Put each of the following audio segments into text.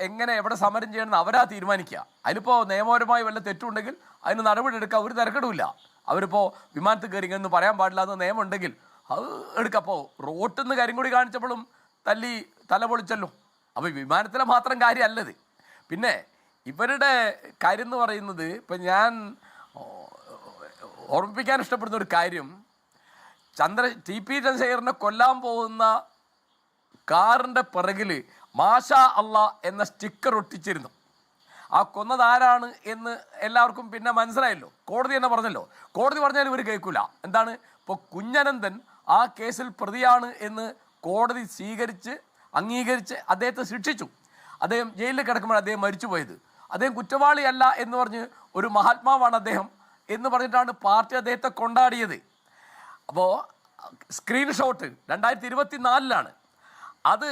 എങ്ങനെ എവിടെ സമരം ചെയ്യണമെന്ന് അവരാ തീരുമാനിക്കുക. അതിലിപ്പോൾ നിയമപരമായി വല്ല തെറ്റുണ്ടെങ്കിൽ അതിന് നടപടി എടുക്കുക, ഒരു തിരക്കടുമില്ല. അവരിപ്പോൾ വിമാനത്തിൽ കയറി എന്ന് പറയാൻ പാടില്ല എന്ന് നിയമം ഉണ്ടെങ്കിൽ അത് എടുക്കുക. അപ്പോൾ റോട്ടിൽ നിന്ന് കരിങ്കൊടി കാണിച്ചപ്പോഴും തല്ലി തല പൊളിച്ചല്ലോ. അപ്പോൾ വിമാനത്തിലെ മാത്രം കാര്യമല്ലത്. പിന്നെ ഇവരുടെ കാര്യം എന്ന് പറയുന്നത്, ഇപ്പം ഞാൻ ഓർമ്മിപ്പിക്കാൻ ഇഷ്ടപ്പെടുന്ന ഒരു കാര്യം, ടി.പി. ചന്ദ്രശേഖരനെ കൊല്ലാൻ പോകുന്ന കാറിൻ്റെ പിറകിൽ മാഷാ അള്ളാ എന്ന സ്റ്റിക്കർ ഒട്ടിച്ചിരുന്നു. ആ കൊന്നത് ആരാണ് എന്ന് എല്ലാവർക്കും പിന്നെ മനസ്സിലായല്ലോ. കോടതി തന്നെ പറഞ്ഞല്ലോ. കോടതി പറഞ്ഞാലും ഇവർ കേൾക്കില്ല. എന്താണ്, ഇപ്പോൾ കുഞ്ഞനന്തൻ ആ കേസിൽ പ്രതിയാണ് എന്ന് കോടതി അംഗീകരിച്ച് അദ്ദേഹത്തെ ശിക്ഷിച്ചു. അദ്ദേഹം ജയിലിൽ കിടക്കുമ്പോൾ അദ്ദേഹം മരിച്ചുപോയത്. അദ്ദേഹം കുറ്റവാളിയല്ല എന്ന് പറഞ്ഞ് ഒരു മഹാത്മാവാണ് അദ്ദേഹം എന്ന് പറഞ്ഞിട്ടാണ് പാർട്ടി അദ്ദേഹത്തെ കൊണ്ടാടിയത്. അപ്പോൾ സ്ക്രീൻഷോട്ട് 2024 അത്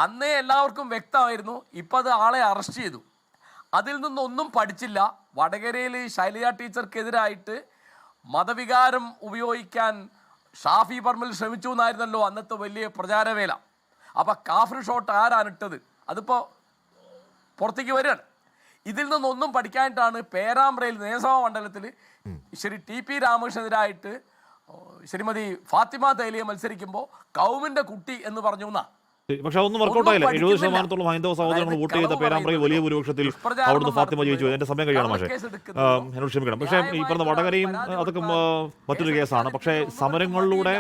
അന്നേ എല്ലാവർക്കും വ്യക്തമായിരുന്നു. ഇപ്പം അത് ആളെ അറസ്റ്റ് ചെയ്തു. അതിൽ നിന്നൊന്നും പഠിച്ചില്ല. വടകരയിൽ ശൈലജ ടീച്ചർക്കെതിരായിട്ട് മതവികാരം ഉപയോഗിക്കാൻ ഷാഫി പറമ്പിൽ ശ്രമിച്ചു എന്നായിരുന്നല്ലോ അന്നത്തെ വലിയ പ്രചാരവേല. അപ്പം കാഫർ ഷോട്ട് ആരാണിട്ടത്? അതിപ്പോൾ പുറത്തേക്ക് വരികയാണ്. ഇതിൽ നിന്നൊന്നും പഠിക്കാനായിട്ടാണ് പേരാമ്പ്രയിൽ നിയമസഭാ മണ്ഡലത്തിൽ ശ്രീ ടി.പി. രാമകൃഷ്ണനെതിരായിട്ട് ശ്രീമതി ഫാത്തിമ തൈലിയെ മത്സരിക്കുമ്പോൾ കൗമിൻ്റെ കുട്ടി എന്ന് പറഞ്ഞു എന്നാ. പക്ഷെ അതൊന്നും വർക്കൗട്ട് ആയില്ല. 70% ഹൈന്ദവ സഹോദരങ്ങൾ വോട്ട് ചെയ്ത പേരാമ്പ്രയിൽ വലിയ ഭൂരിപക്ഷത്തിൽ അവിടുന്ന് ഫാത്തിമ ജയിച്ചു. എന്റെ സമയം കഴിയണം. പക്ഷേ എന്നോട് ക്ഷമിക്കണം. പക്ഷേ ഈ പറഞ്ഞ വടകരയും അതൊക്കെ മറ്റൊരു കേസാണ്. പക്ഷേ സമരങ്ങളിലൂടെ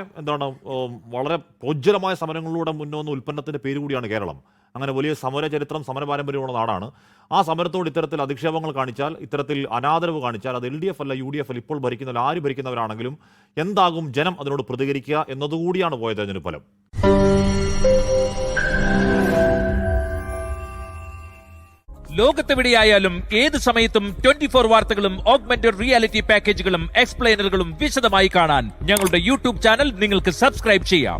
വളരെ പ്രോജ്വലമായ സമരങ്ങളിലൂടെ മുന്നോന്ന് ഉൽപ്പന്നത്തിന്റെ പേര് കൂടിയാണ് കേരളം. അങ്ങനെ വലിയ സമര ചരിത്രം, സമര പാരമ്പര്യമുള്ള നാടാണ്. ആ സമരത്തോട് ഇത്തരത്തിൽ അധിക്ഷേപങ്ങൾ കാണിച്ചാൽ, ഇത്തരത്തിൽ അനാദരവ് കാണിച്ചാൽ, അത് LDF അല്ല UDF അല്ല, ഇപ്പോൾ ഭരിക്കുന്നവർ ആര് ഭരിക്കുന്നവരാണെങ്കിലും എന്താകും ജനം അതിനോട് പ്രതികരിക്കുക എന്നതുകൂടിയാണ് പോയ തെരഞ്ഞെടുപ്പ് ഫലം. ലോകത്തെവിടെയായാലും ഏത് സമയത്തും 24 വാർത്തകളും ഓഗ്മെന്റഡ് റിയാലിറ്റി പാക്കേജുകളും എക്സ്പ്ലെയിനറുകളും വിശദമായി കാണാൻ ഞങ്ങളുടെ YouTube ചാനൽ നിങ്ങൾക്ക് സബ്സ്ക്രൈബ് ചെയ്യാം.